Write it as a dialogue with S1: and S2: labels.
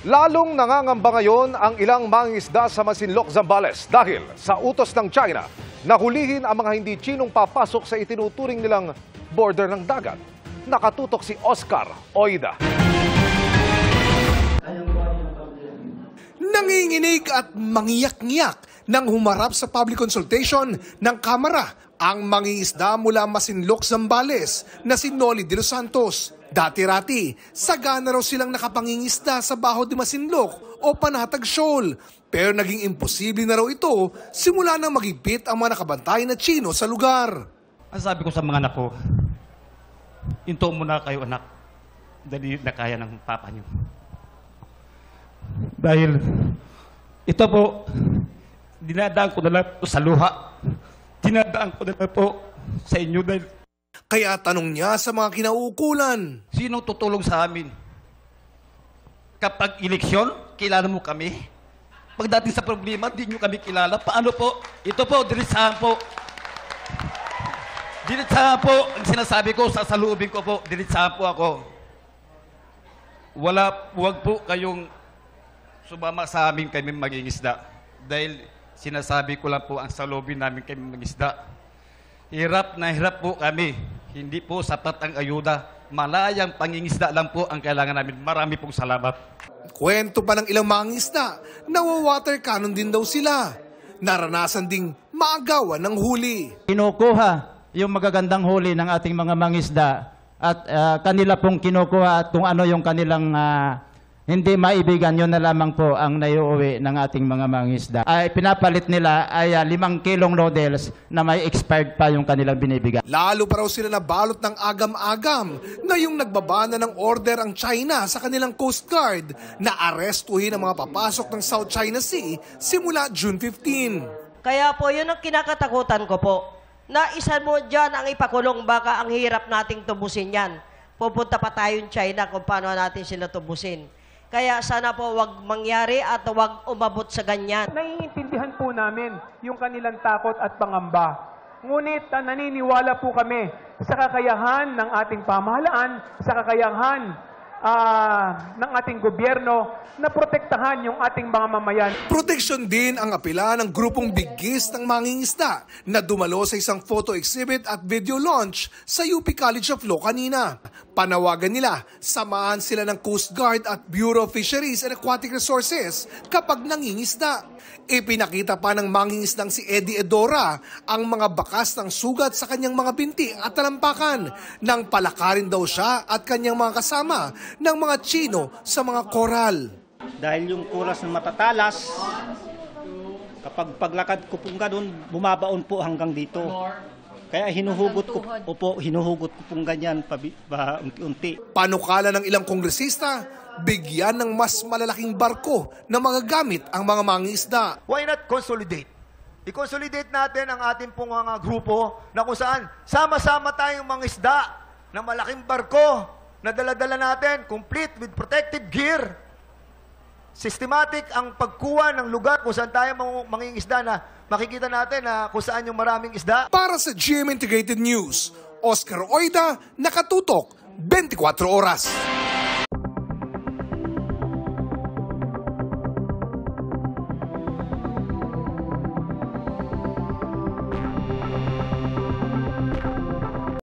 S1: Lalong nangangamba ngayon ang ilang mangingisda sa Masinloc, Zambales dahil sa utos ng China na hulihin ang mga hindi Chinong papasok sa itinuturing nilang border ng dagat. Nakatutok si Oscar Oida.
S2: Nanginginig at mangiyak-ngiyak nang humarap sa public consultation ng Kamara ang mangingisda mula Masinloc, Zambales na si Noli de los Santos. Dati-rati, sagana raw silang nakapangingisda sa Baho de Masinloc o Panatag Shoal. Pero naging imposible na raw ito simula nang magigpit ang mga nakabantay na Chino sa lugar.
S3: Ang sabi ko sa mga anak ko, hinto muna kayo anak, dali na kaya ng papa nyo. Dahil ito po, dinadaan ko na lang po sa luha. Dinadaan ko na lang po sa inyo dahil
S2: kaya tanong niya sa mga kinauukulan.
S3: sinong tutulong sa amin? Kapag eleksyon, kilala mo kami? Pagdating sa problema, di nyo kami kilala. Paano po? Ito po, diretsahan po. Diretsahan po, ang sinasabi ko, sasaluubin ko po, diretsahan po ako. Huwag po kayong sumama sa amin kami mangingisda. Dahil sinasabi ko lang po ang salubin namin kami mangingisda. Hirap na hirap po kami. Hindi po sapat ang ayuda. Malayang pangingisda lang po ang kailangan namin. Marami pong salamat.
S2: Kwento pa ng ilang mangingisda, nawa-water cannon din daw sila. Naranasan ding maagawan ng huli.
S4: Kinukuha yung magagandang huli ng ating mga mangisda at kanila pong kinukuha at kung ano yung kanilang hindi maibigan, yun na lamang po ang naiuwi ng ating mga mangisda. Ay pinapalit nila ay 5 kilong noodles na may expired pa yung kanilang binibigay.
S2: Lalo pa raw sila nabalot ng agam-agam na yung nagbabana ng order ang China sa kanilang Coast Guard na arestuhin ang mga papasok ng South China Sea simula June 15.
S5: Kaya po yun ang kinakatakutan ko po. Na isa mo dyan ang ipakulong, baka ang hirap nating tubusin yan. Pupunta pa tayong China kung paano natin sila tubusin. Kaya sana po wag mangyari at wag umabot sa ganyan.
S6: Naiintindihan po namin yung kanilang takot at pangamba. Ngunit naniniwala po kami sa kakayahan ng ating pamahalaan, sa kakayahan ng ating gobyerno na protektahan yung ating mga mamayan.
S2: Proteksyon din ang apela ng grupong Bigis ng mangingisda na dumalo sa isang photo exhibit at video launch sa UP College of Law kanina. Panawagan nila, samahan sila ng Coast Guard at Bureau of Fisheries and Aquatic Resources kapag nangingisda. Ipinakita pa ng mangingisdang si Eddie Edora ang mga bakas ng sugat sa kanyang mga binti at talampakan nang palakarin daw siya at kanyang mga kasama ng mga Chino sa mga koral.
S7: Dahil yung kuras na matatalas, kapag paglakad ko po ganun, bumabaon po hanggang dito. Kaya hinuhugot ko pong ganyan unti-unti.
S2: Panukala ng ilang kongresista, bigyan ng mas malalaking barko na mga gamit ang mga mangingisda.
S8: Why not consolidate? I-consolidate natin ang ating pong mga grupo na kung saan sama-sama tayong mangisda na malaking barko na dala-dala natin, complete with protective gear. Systematic ang pagkuha ng lugar kung saan tayo mangingisda na makikita natin na kung saan yung maraming isda.
S2: Para sa GM Integrated News, Oscar Oida, nakatutok 24 oras.